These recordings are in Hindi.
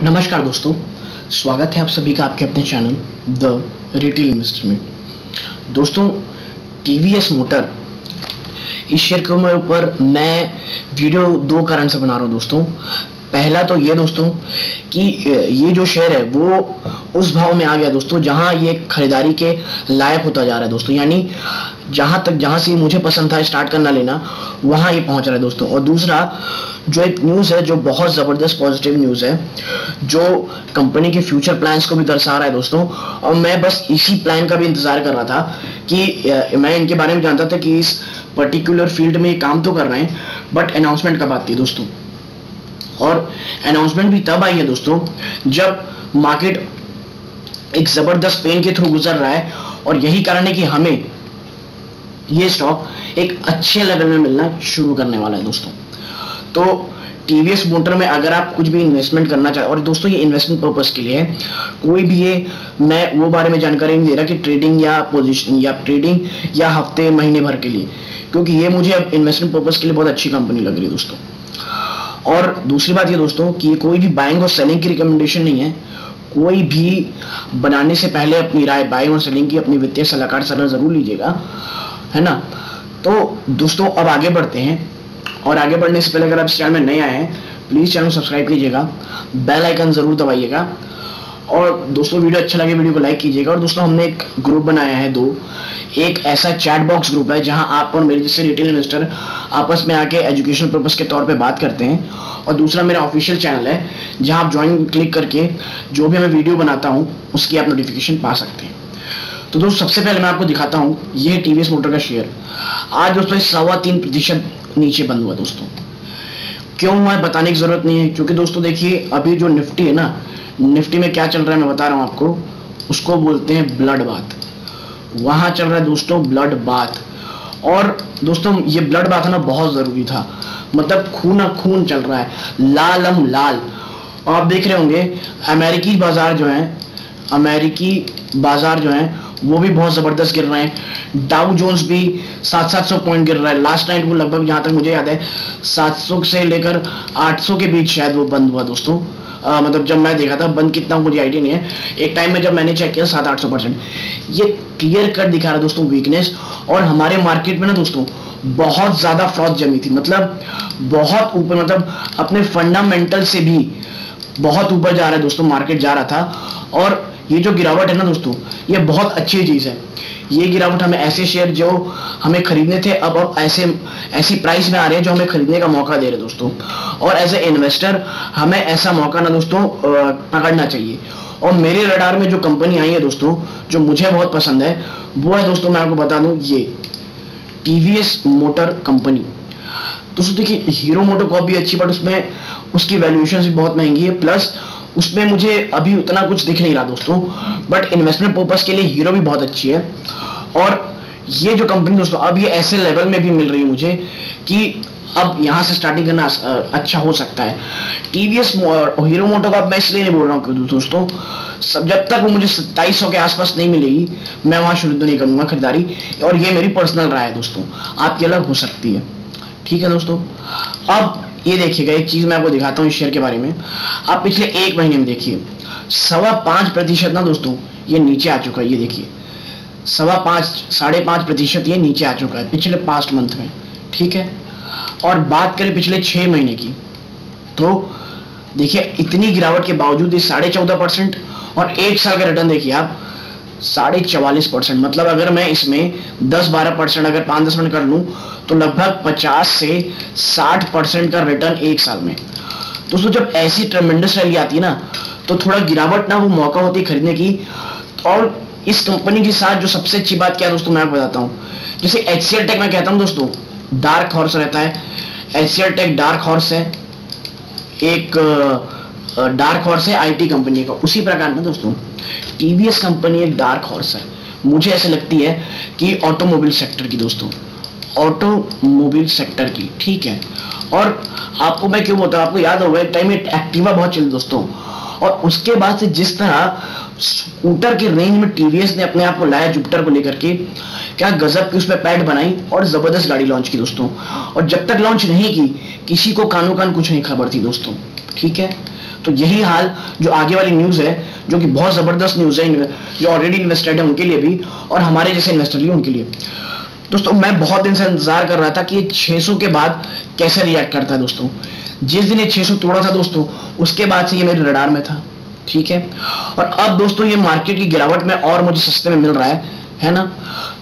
नमस्कार दोस्तों, स्वागत है आप सभी का आपके अपने चैनल द रिटेल इन्वेस्टर में। दोस्तों, टीवीएस मोटर इस शेयर के ऊपर मैं वीडियो दो कारण से बना रहा हूँ दोस्तों। पहला तो ये दोस्तों कि ये जो शेयर है वो उस भाव में आ गया दोस्तों जहां ये खरीदारी के लायक होता जा रहा है दोस्तों, यानी जहां से मुझे पसंद था स्टार्ट करना लेना वहां ये पहुंच रहा है दोस्तों। और दूसरा जो एक न्यूज़ है जो बहुत ज़बरदस्त पॉजिटिव न्यूज़ है, जो कंपनी के फ्यूचर प्लान्स को भी दर्शा रहा है दोस्तों। और मैं बस इसी प्लान का भी इंतजार कर रहा था कि मैं इनके बारे में जानता था कि इस पर्टिकुलर फील्ड में काम तो कर रहे हैं, बट अनाउंसमेंट कब आती है दोस्तों। और अनाउंसमेंट भी तब आई है दोस्तों जब मार्केट एक जबरदस्त पेन के थ्रू गुजर रहा है, और यही कारण है कि हमें ये स्टॉक एक अच्छे लेवल में मिलना शुरू करने वाला है दोस्तों। तो टीवीएस मोटर में अगर आप कुछ भी इन्वेस्टमेंट करना चाहे, और दोस्तों ये इन्वेस्टमेंट पर्पस के लिए है, कोई भी ये मैं वो बारे में जानकारी नहीं दे रहा कि ट्रेडिंग या पोजीशन या हफ्ते महीने भर के लिए, क्योंकि ये मुझे अब इन्वेस्टमेंट पर्पस के लिए बहुत अच्छी कंपनी लग रही है दोस्तों। और दूसरी बात ये दोस्तों कि कोई भी बाइंग और सेलिंग की रिकमेंडेशन नहीं है। कोई भी बनाने से पहले अपनी राय बाइंग और सेलिंग की अपनी वित्तीय सलाहकार सलाह जरूर लीजिएगा, है ना। तो दोस्तों अब आगे बढ़ते हैं, और आगे बढ़ने से पहले अगर आप इस चैनल में नए आए हैं प्लीज चैनल सब्सक्राइब कीजिएगा, बेल आइकन जरूर दबाइएगा, और दोस्तों वीडियो अच्छा लगे वीडियो को लाइक कीजिएगा। और दोस्तों हमने एक ग्रुप बनाया है एक ऐसा चैट बॉक्स ग्रुप है जहां आप और मेरे जैसे रिटेल इन्वेस्टर आपस में आके एजुकेशनल पर्पस के तौर पे बात करते हैं। और दूसरा मेरा ऑफिशियल चैनल है जहां आप ज्वाइन क्लिक करके जो भी मैं वीडियो बनाता हूं उसकी आप नोटिफिकेशन पा सकते हैं। तो दोस्तों सबसे पहले मैं आपको दिखाता हूं ये टीवीएस मोटर का शेयर आज दोस्तों 3.25% नीचे बंद हुआ दोस्तों। क्यों हुआ बताने की जरूरत नहीं है, क्योंकि दोस्तों देखिए अभी जो निफ्टी है ना, निफ्टी में क्या चल रहा है मैं बता रहा हूं आपको। उसको बोलते हैं ब्लड बाथ। वहां चल रहा है दोस्तों ब्लड बाथ। और दोस्तों ये ब्लड बाथ ना बहुत जरूरी था, मतलब खून खून चल रहा है, लालम लाल। और आप देख रहे होंगे अमेरिकी बाजार जो है वो भी बहुत जबरदस्त गिर रहे हैं। डाउ जोन्स भी 700 पॉइंट गिर रहा है। लास्ट नाइट वो लगभग जहां तक मुझे याद है 700 से लेकर 800 के बीच शायद वो बंद हुआ दोस्तों। मतलब जब मैं देखा था, बंद कितना मुझे आइडिया नहीं है, एक टाइम में जब मैंने चेक किया 700-800%। ये क्लियर कट दिखा रहा है दोस्तों वीकनेस। और हमारे मार्केट में ना दोस्तों बहुत ज्यादा फ्रॉड जमी थी, मतलब बहुत ऊपर, मतलब अपने फंडामेंटल से भी बहुत ऊपर जा रहा है दोस्तों, मार्केट जा रहा था। और ये जो गिरावट है ना दोस्तों ये बहुत अच्छी चीज है। ये गिरावट हमें ऐसे शेयर जो हमें खरीदने थे अब ऐसी प्राइस में आ रहे हैं जो हमें खरीदने का मौका दे रहे दोस्तों। और एज ए इन्वेस्टर हमें ऐसा मौका ना दोस्तों पकड़ना चाहिए। और मेरे रडार में जो कंपनी आई है दोस्तों जो मुझे बहुत पसंद है वो है दोस्तों, मैं आपको बता दूं, ये टीवीएस मोटर कंपनी। दोस्तों देखिए हीरो मोटर कॉप भी अच्छी, बट उसमें उसकी वैल्यूएशन भी बहुत महंगी है, प्लस उसमें मुझे अभी उतना कुछ दिख नहीं रहा दोस्तों। बट इन्वेस्टमेंट पर्पस के लिए हीरो भी बहुत अच्छी है। और ये जो कंपनी दोस्तों अब ये ऐसे लेवल में भी मिल रही है मुझे कि अब यहाँ से स्टार्टिंग करना अच्छा हो सकता है। टीवीएस हीरो मोटर का मैं इसलिए नहीं बोल रहा हूँ दोस्तों, सब जब तक वो मुझे 2700 के आसपास नहीं मिलेगी मैं वहां शुरू तो नहीं करूंगा खरीदारी। और ये मेरी पर्सनल राय है दोस्तों, आपकी अलग हो सकती है, ठीक है दोस्तों। अब ये देखिएगा एक चीज मैं आपको दिखाता हूँ इस शेयर के बारे में। आप पिछले एक महीने में देखिए 5.25% ना दोस्तों ये नीचे आ चुका है। ये देखिए 5.5% ये नीचे आ चुका है पिछले पास्ट मंथ में, ठीक है। और बात करें पिछले 6 महीने की तो देखिए इतनी गिरावट के बावजूद ये 14.5%, और एक साल का रिटर्न देखिए आप 44.5%। मतलब अगर मैं इसमें 10-12% अगर 5-10% कर लूं तो लगभग 50 से 60% का रिटर्न एक साल में। दोस्तों जब ऐसी ट्रेमेंडस रैली आती है ना तो थोड़ा गिरावट ना वो मौका होती है खरीदने की। और इस कंपनी के साथ जो सबसे अच्छी बात क्या है दोस्तों मैं आपको बताता हूँ। जैसे HCL टेक मैं कहता हूँ दोस्तों डार्क हॉर्स रहता है, HCL टेक डार्क हॉर्स है, एक डार्क हॉर्स है आईटी कंपनी का। उसी प्रकार में दोस्तों टीवीएस कंपनी एक डार्क हॉर्स है, मुझे ऐसे लगती है कि ऑटोमोबाइल सेक्टर की दोस्तों, ऑटोमोबाइल सेक्टर की, ठीक है। और आपको मैं क्यों बोलता हूँ, आपको याद होगा एक टाइम में एक्टिवा बहुत चली दोस्तों, और उसके बाद से जिस तरह स्कूटर के रेंज में टीवीएस ने अपने आप को लाया जुपिटर को लेकर के, क्या गजब की उसमें पैड बनाई और जबरदस्त गाड़ी लॉन्च की दोस्तों। और जब तक लॉन्च नहीं की किसी को कानो कान कुछ नहीं खबर थी दोस्तों, ठीक है। तो यही हाल जो आगे वाली न्यूज है, जो कि बहुत जबरदस्त न्यूज है जो ऑलरेडी इन्वेस्टेड है उनके लिए भी, और हमारे जैसे इन्वेस्टर लिए उनके लिए। दोस्तों मैं बहुत दिन से इंतजार कर रहा था कि ये 600 के बाद कैसे रिएक्ट करता है। दोस्तों जिस दिन ये 600 तोड़ा था दोस्तों, उसके बाद से ये मेरे रडार में था, ठीक है। और अब दोस्तों ये मार्केट की गिरावट में और मुझे सस्ते में मिल रहा है ना।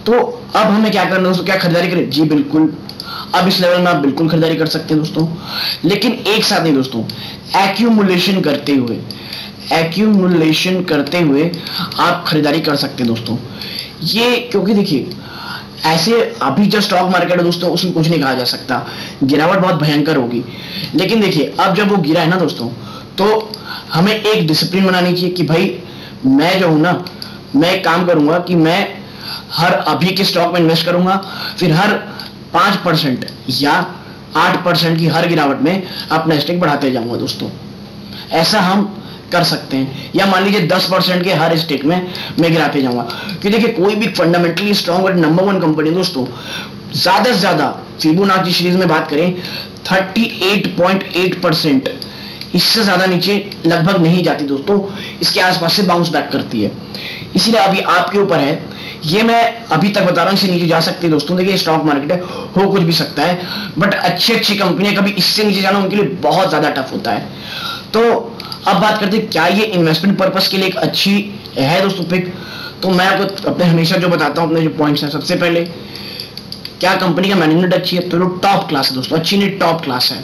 तो अब हमें क्या करना है दोस्तों, क्या खरीदारी करें? जी बिल्कुल, अब इस लेवल में आप बिल्कुल खरीदारी कर सकते हैं दोस्तों, लेकिन एक साथ नहीं दोस्तों, एक्यूमुलेशन करते हुए आप खरीदारी कर सकते हैं दोस्तों। ये क्योंकि देखिए ऐसे अभी जो स्टॉक मार्केट है दोस्तों, उसमें कुछ नहीं कहा जा सकता, गिरावट बहुत भयंकर होगी। लेकिन देखिए अब जब वो गिरा है ना दोस्तों, तो हमें एक डिसिप्लिन बनानी चाहिए कि भाई मैं जो हूं ना, मैं एक काम करूंगा कि मैं हर अभी के स्टॉक में इन्वेस्ट करूंगा, फिर हर 5% या 8% की हर गिरावट में अपना स्टेक बढ़ाते जाऊंगा दोस्तों। ऐसा हम कर सकते हैं, या मान लीजिए 10% के हर स्टेक में मैं गिराते जाऊंगा। क्योंकि देखिए कोई भी फंडामेंटली स्ट्रॉन्ग और नंबर 1 कंपनी दोस्तों, ज्यादा से ज्यादा फिबोनाची सीरीज में बात करें 38.8%, इससे ज्यादा नीचे लगभग नहीं जाती दोस्तों, इसके आसपास से बाउंस बैक करती है। इसलिए अभी आपके ऊपर है, ये मैं अभी तक बता रहा हूं, इससे नीचे जा सकती है दोस्तों। देखिए स्टॉक मार्केट है, हो कुछ भी सकता है, बट अच्छी कंपनियां कभी इससे नीचे जाना उनके लिए बहुत ज्यादा टफ होता है। तो अब बात करते हैं क्या ये इन्वेस्टमेंट पर्पस के लिए एक अच्छी है दोस्तों पिक। तो मैं आपको अपने हमेशा जो बताता हूं अपने जो पॉइंट्स हैं, सबसे पहले क्या कंपनी का मैनेजमेंट अच्छी है, तो टॉप क्लास है दोस्तों, अच्छी नहीं टॉप क्लास है।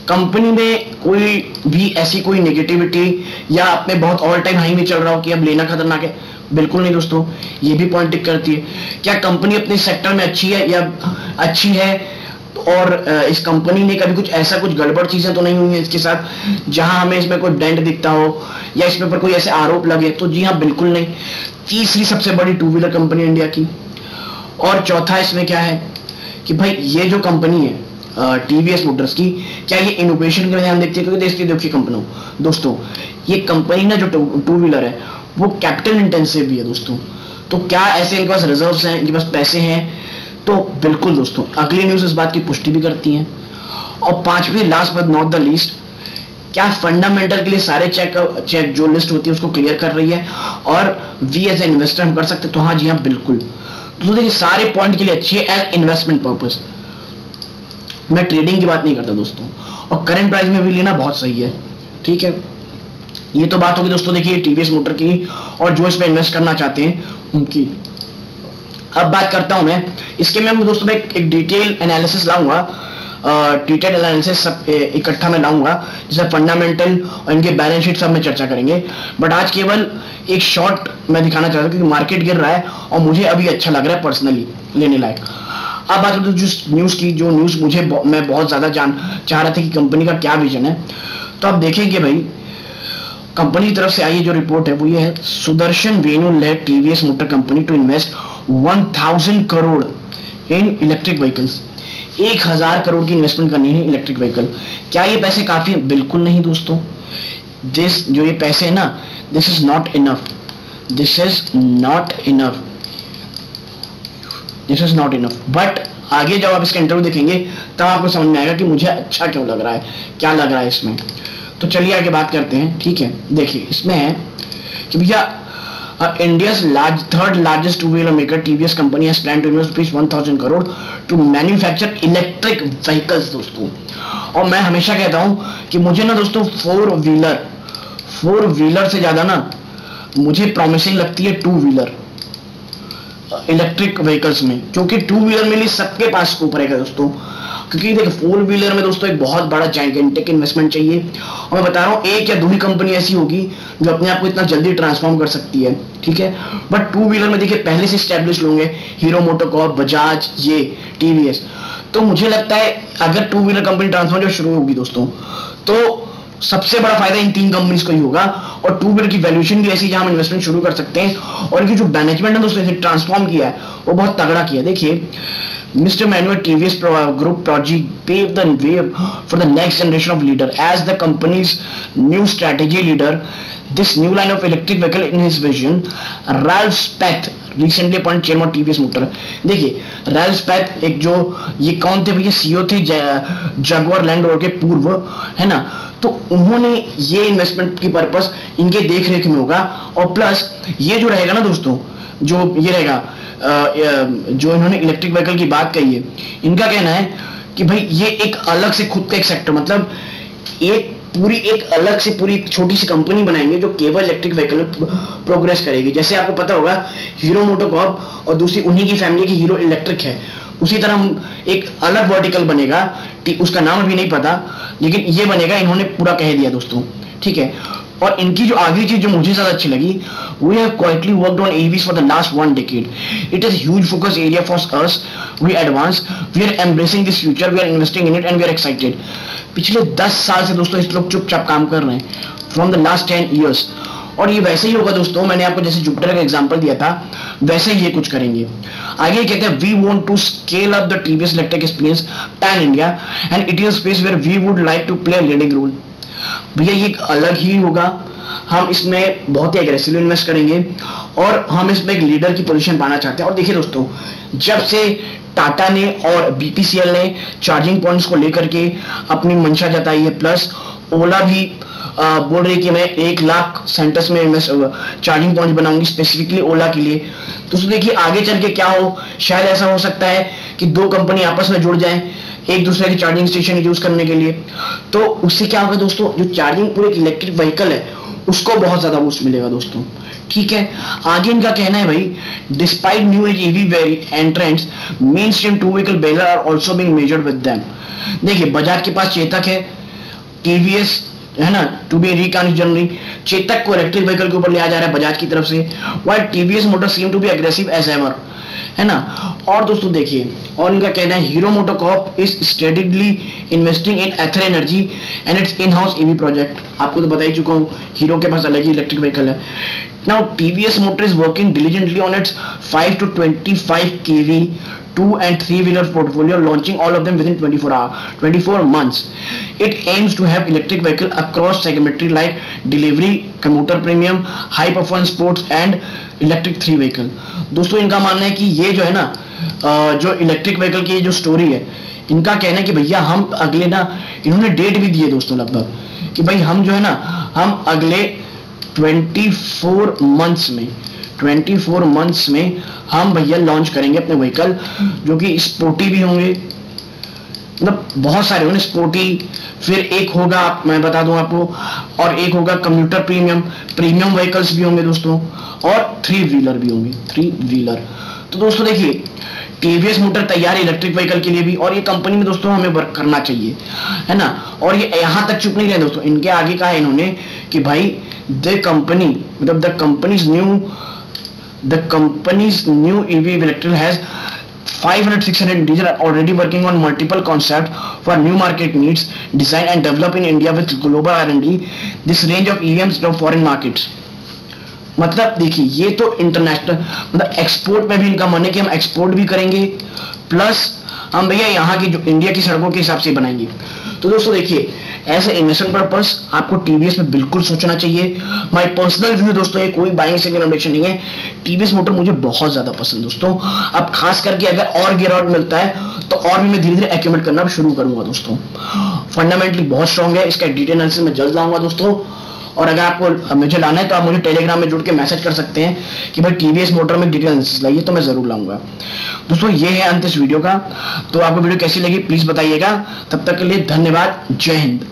कंपनी में कोई भी ऐसी कोई नेगेटिविटी या अपने बहुत ऑल टाइम हाई में चल रहा हो कि अब लेना खतरनाक है, बिल्कुल नहीं दोस्तों, ये भी पॉइंट टिक करती है। क्या कंपनी अपने सेक्टर में अच्छी है या अच्छी है, और इस कंपनी ने कभी कुछ गड़बड़ चीजें तो नहीं हुई है इसके साथ जहां हमें इसमें कोई डेंट दिखता हो या इसमें पर कोई ऐसे आरोप लगे, तो जी हाँ बिल्कुल नहीं। तीसरी सबसे बड़ी 2 व्हीलर कंपनी इंडिया की। और चौथा इसमें क्या है कि भाई ये जो कंपनी है टीवीएस मोटर्स की, क्या ये इनोवेशन के ध्यान देखती है? क्योंकि देश की देखिए कंपनी दोस्तों, ये कंपनी ना जो 2 व्हीलर है वो कैपिटल इंटेंसिव भी है दोस्तों। तो क्या ऐसे इनके पास रिजर्व्स हैं, इनके पास पैसे हैं? तो बिल्कुल दोस्तों, अगली न्यूज इस बात की पुष्टि भी करती है। और पांचवी last but not the least, क्या फंडामेंटल के लिए सारे चेक जो लिस्ट होती है उसको क्लियर कर रही है, और वी एज ए इन्वेस्टर हम कर सकते? तो हाँ जी हाँ बिल्कुल। तो देखिए सारे पॉइंट के लिए अच्छी है एज इन्वेस्टमेंट पर्पज, मैं ट्रेडिंग की बात नहीं करता दोस्तों। और करंट प्राइस में भी लेना बहुत सही है, ठीक है। ये तो बात होगी दोस्तों देखिए टीवीएस मोटर की, और जो इस पे इन्वेस्ट करना चाहते हैं उनकी। अब बात करता हूं मैं इसके में दोस्तों, मैं एक डिटेल एनालिसिस लाऊंगा, डिटेल एनालिसिस सब इकट्ठा में लाऊंगा, जिसमें फंडामेंटल और इनके बैलेंस शीट सब में चर्चा करेंगे। बट आज केवल एक शॉर्ट मैं दिखाना चाहता हूं, क्योंकि मार्केट गिर रहा है और मुझे अभी अच्छा लग रहा है पर्सनली लेने लायक। अब बात करते हैं जिस न्यूज की, जो न्यूज मैं बहुत ज्यादा चाह रहा था कि कंपनी का क्या विजन है। तो आप देखेंगे भाई कंपनी की तरफ से आई जो रिपोर्ट है वो ये है, Sudarshan Venu led TVS motor company to invest 1000 crore in electric vehicles. 1000 crore की इन्वेस्टमेंट करनी है इलेक्ट्रिक व्हीकल। क्या ये पैसे काफी है? बिल्कुल नहीं दोस्तों। जो ये पैसे है ना, this is not enough, this is not enough, this is not enough. But आगे जब आप इसका इंटरव्यू देखेंगे तब आपको समझ में आएगा कि मुझे अच्छा क्यों लग रहा है, क्या लग रहा है इसमें। तो चलिए आगे बात करते हैं, ठीक है। देखिए इसमें है कि भैया India's third largest 2-wheeler maker TVS company has planned to invest 1000 crore to manufacture electric vehicles दोस्तों। और मैं हमेशा कहता हूं कि मुझे ना दोस्तों 4 व्हीलर से ज्यादा ना मुझे प्रॉमिसिंग लगती है 2 व्हीलर इलेक्ट्रिक व्हीकल्स में, क्योंकि 2 व्हीलर में सबके पास स्कोप रहेगा दोस्तों। क्योंकि देखिए 4 व्हीलर में दोस्तों एक बहुत बड़ा जाइंटेक इन्वेस्टमेंट चाहिए, और मैं बता रहा हूँ एक या 2 ही कंपनी ऐसी होगी जो अपने आप को इतना जल्दी ट्रांसफॉर्म कर सकती है, ठीक है। बट 2 व्हीलर में देखिए पहले से स्टैब्लिश होंगे हीरो मोटोकॉर्प, बजाज, ये टीवीएस। तो मुझे लगता है अगर 2 व्हीलर कंपनी ट्रांसफॉर्म जब शुरू होगी दोस्तों, तो सबसे बड़ा फायदा इन 3 कंपनीज को ही होगा। और 2 व्हीलर की वैल्यूएशन भी ऐसी जहां हम इन्वेस्टमेंट शुरू कर सकते हैं, और इनकी जो मैनेजमेंट है दोस्तों इसे ट्रांसफॉर्म किया है वो बहुत तगड़ा किया है। देखिए Mr. Manuel TVS Group project paved the way for the next generation of leader as the company's new strategy leader. This new line of electric vehicle in his vision, Ralph Speth recently appointed chairman of TVS Motor। देखिए Ralph Speth एक जो ये कौन थे भैया, सीईओ थे जगुआर लैंड रोवर के पूर्व, है ना। तो उन्होंने ये इन्वेस्टमेंट की पर्पस इनके देख रेख में होगा। और प्लस ये जो रहेगा ना दोस्तों, जो ये रहेगा जो इन्होंने इलेक्ट्रिक व्हीकल की बात कही है, इनका कहना है कि भाई ये एक अलग से खुद का एक सेक्टर, मतलब एक अलग से पूरी छोटी सी कंपनी बनाएंगे जो केवल इलेक्ट्रिक व्हीकल में प्रोग्रेस करेगी। जैसे आपको पता होगा हीरो मोटोकॉर्प और दूसरी उन्हीं की फैमिली की हीरो इलेक्ट्रिक है, उसी तरह हम एक अलग वर्टिकल बनेगा, उसका नाम अभी नहीं पता, लेकिन ये बनेगा, इन्होंने पूरा कह दिया दोस्तों, ठीक है। और इनकी जो आखिरी चीज जो मुझे ज्यादा अच्छी लगी, we have quietly worked on EVs for the last 1 decade. It is a huge focus area for us. We advance, we are embracing this future, we are investing in it and we are excited. पिछले 10 साल से दोस्तों इस लोग चुपचाप काम कर रहे हैं, from the last 10 years. और ये वैसे ही होगा दोस्तों, मैंने आपको जैसे जुपिटर का एग्जांपल दिया था वैसे ही ये कुछ करेंगे। आगे कहते हैं, we want to scale up the TVS electric experience pan India and it is a space where we would like to play a leading role. भैया ये अलग ही होगा, हम इसमें बहुत ही एग्रेसिवली इन्वेस्ट करेंगे और हम इसमें एक लीडर की पोजीशन पाना चाहते हैं। और देखिए दोस्तों, जब से टाटा ने और बीपीसीएल ने चार्जिंग पॉइंट्स को लेकर के अपनी मंशा जताई है, प्लस ओला भी बोल रही कि मैं 1 लाख सेंटर्स में चार्जिंग पॉइंट बनाऊंगी स्पेसिफिकली ओला के लिए। तो देखिए आगे चल के क्या हो, शायद ऐसा हो सकता है कि 2 कंपनी आपस में जुड़ जाएं एक दूसरे की चार्जिंग स्टेशन यूज करने के लिए। तो उससे क्या होगा दोस्तों, जो चार्जिंग पूरे इलेक्ट्रिक व्हीकल है उसको बहुत ज्यादा बूस्ट मिलेगा दोस्तों, ठीक है। आगे इनका कहना है भाई, despite new age EV entrants, mainstream 2 vehicle player are also being measured with them. देखिए बजाज के पास चेतक है, टीवीएस है ना, टू बी रिकंसिडरिंग चेतक को इलेक्ट्रिक व्हीकल के ऊपर लिया जा रहा है बजाज की तरफ से, while TVS Motor seem to be aggressive as ever, है ना। और दोस्तों देखिए, और इनका कहना है, Hero MotoCorp is steadily investing in Ather Energy and its in house EV project. आपको तो बता ही चुका हूँ, हीरो के पास अलग ही इलेक्ट्रिक व्हीकल है। Now TVS Motor is working diligently on its 5 to 25 kV 2 and 3 wheeler portfolio, launching all of them within 24 months. It aims to have electric vehicle across segmentary like delivery, commuter premium, high performance sports and electric 3 vehicle. दोस्तों इनका मानना है कि ये जो है ना, जो इलेक्ट्रिक व्हीकल की जो स्टोरी है, इनका कहना है कि भैया हम अगले ना, इन्होंने डेट भी दी है दोस्तों लगभग कि भाई हम जो है ना, हम अगले 24 मंथ्स में हम भैया लॉन्च करेंगे अपने व्हीकल, जो कि स्पोर्टी भी होंगे, मतलब बहुत सारे होंगे स्पोर्टी, फिर एक होगा मैं बता दूं आपको, और एक होगा कम्यूटर प्रीमियम व्हीकल्स भी होंगे दोस्तों, और 3 व्हीलर भी होंगे, 3 व्हीलर। तो दोस्तों देखिए टीवीएस मोटर तैयार है इलेक्ट्रिक व्हीकल के लिए भी, और ये कंपनी में दोस्तों हमें वर्क करना चाहिए, है ना। और ये यहाँ तक चुप नहीं रहे दोस्तों, इनके आगे कहा है इन्होंने कि भाई the company's new EV electric has 500-600 engineers are already working on multiple concepts for new market needs, design and develop in India with global R&D. This range of EVs from foreign markets. मतलब देखिए ये तो इंटरनेशनल, मतलब एक्सपोर्ट में भी इनका मन है कि हम एक्सपोर्ट भी करेंगे, प्लस हम भैया यहाँ की जो इंडिया की सड़कों के हिसाब से बनाएंगे। तो दोस्तों देखिए ऐसे इन्वेस्टमेंट पर्पस आपको टीवीएस में बिल्कुल सोचना चाहिए। माय पर्सनल व्यू दोस्तों, ये कोई बाइंग सेलिंग रिकमेंडेशन नहीं है, टीवीएस मोटर मुझे बहुत ज्यादा पसंद दोस्तों। अब खास करके अगर और गियर आउट मिलता है तो और भी मैं धीरे धीरे एक्यूमुलेट करना शुरू करूंगा दोस्तों। फंडामेंटली बहुत स्ट्रॉन्ग है, इसका डिटेल एनालिसिस में जल्द लाऊंगा दोस्तों। और अगर आपको मुझे लाना है तो आप मुझे टेलीग्राम में जुड़ के मैसेज कर सकते हैं कि भाई टीवीएस मोटर में डिटेल एनालिसिस लाइए, तो मैं जरूर लाऊंगा दोस्तों। ये है अंत इस वीडियो का, तो आपको वीडियो कैसी लगी प्लीज बताइएगा। तब तक के लिए धन्यवाद, जय हिंद।